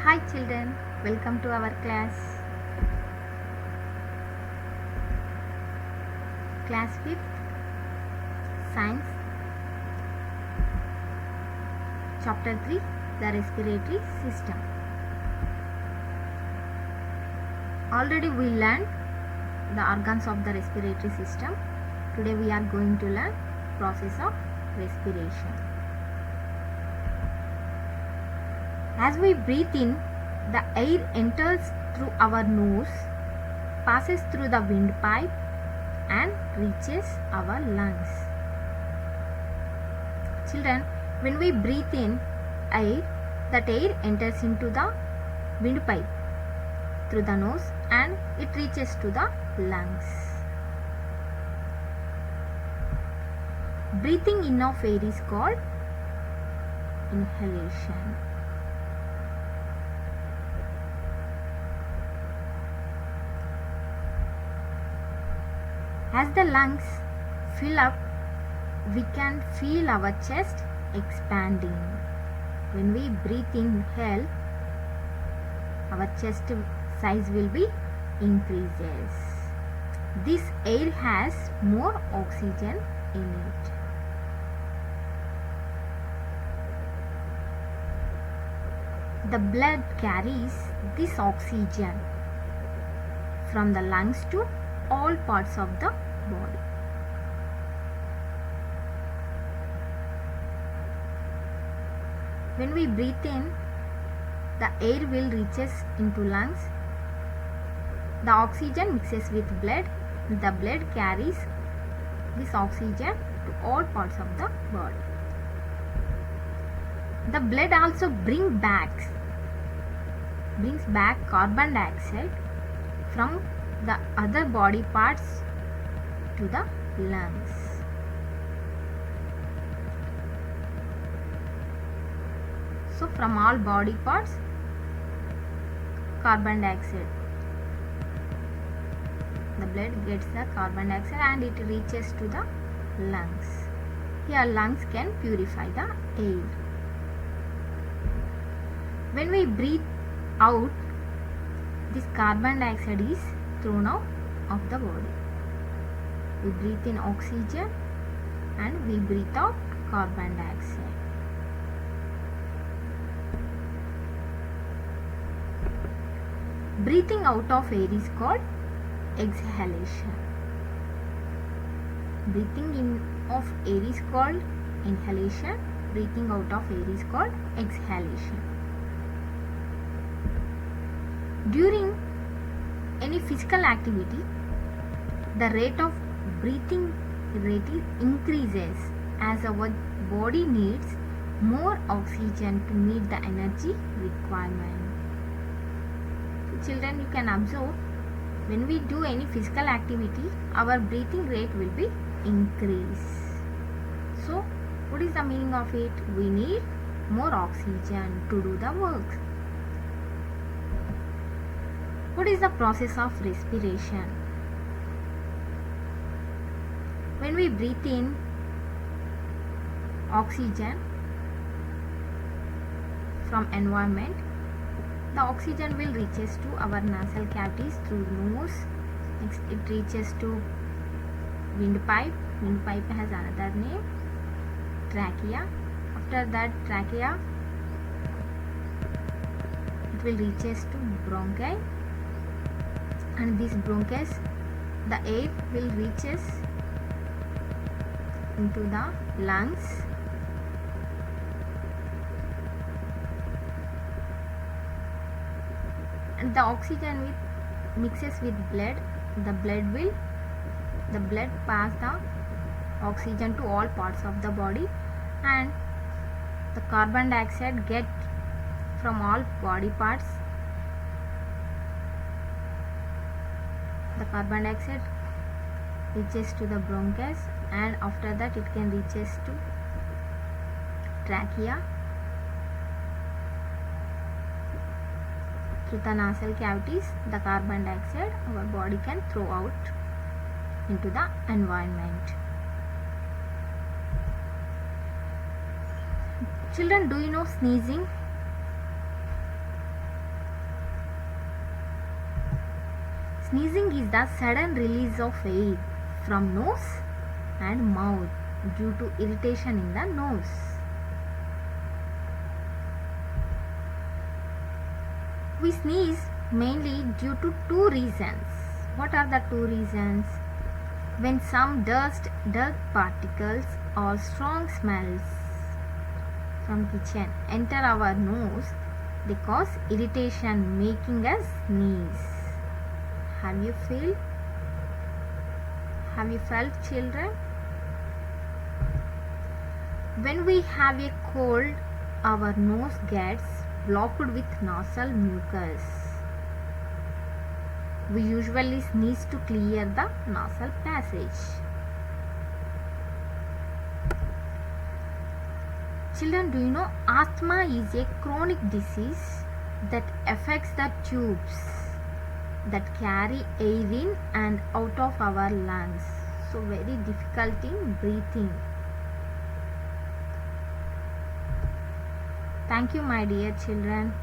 Hi children, welcome to our class. Class 5th, Science, Chapter 3, the Respiratory System. Already we learned the organs of the respiratory system. Today we are going to learn process of respiration. As we breathe in, the air enters through our nose, passes through the windpipe and reaches our lungs. Children, when we breathe in air, that air enters into the windpipe through the nose and it reaches to the lungs. Breathing in of air is called inhalation. As the lungs fill up, we can feel our chest expanding. When we breathe inhale, our chest size will be increases. This air has more oxygen in it. The blood carries this oxygen from the lungs to all parts of the body. When we breathe in, the air will reaches into lungs. The oxygen mixes with blood. The blood carries this oxygen to all parts of the body. The blood also brings back carbon dioxide from the other body parts to the lungs. So from all body parts, carbon dioxide. The blood gets the carbon dioxide and it reaches to the lungs. Here lungs can purify the air. When we breathe out, this carbon dioxide is thrown out of the body. We breathe in oxygen and we breathe out carbon dioxide. Breathing out of air is called exhalation. Breathing in of air is called inhalation. Breathing out of air is called exhalation. During any physical activity, the rate of breathing rate increases as our body needs more oxygen to meet the energy requirement. So children, you can observe when we do any physical activity, our breathing rate will be increased. So what is the meaning of it? We need more oxygen to do the work. What is the process of respiration? When we breathe in oxygen from environment, the oxygen will reaches to our nasal cavities through nose. Next it reaches to windpipe. Windpipe has another name, trachea. After that trachea, it will reaches to bronchi. And this bronchus, the air will reaches into the lungs. And the oxygen mixes with blood. The blood pass the oxygen to all parts of the body, and the carbon dioxide get from all body parts. The carbon dioxide reaches to the bronchus and after that it can reaches to trachea. Through the nasal cavities, the carbon dioxide our body can throw out into the environment. Children, do you know sneezing? Sneezing is the sudden release of air from nose and mouth due to irritation in the nose. We sneeze mainly due to two reasons. What are the two reasons? When some dust, dirt particles or strong smells from kitchen enter our nose, they cause irritation, making us sneeze. Have you felt, children? When we have a cold, our nose gets blocked with nasal mucus. We usually sneeze to clear the nasal passage. Children, do you know asthma is a chronic disease that affects the tubes that carry air in and out of our lungs? So very difficult in breathing. Thank you, my dear children.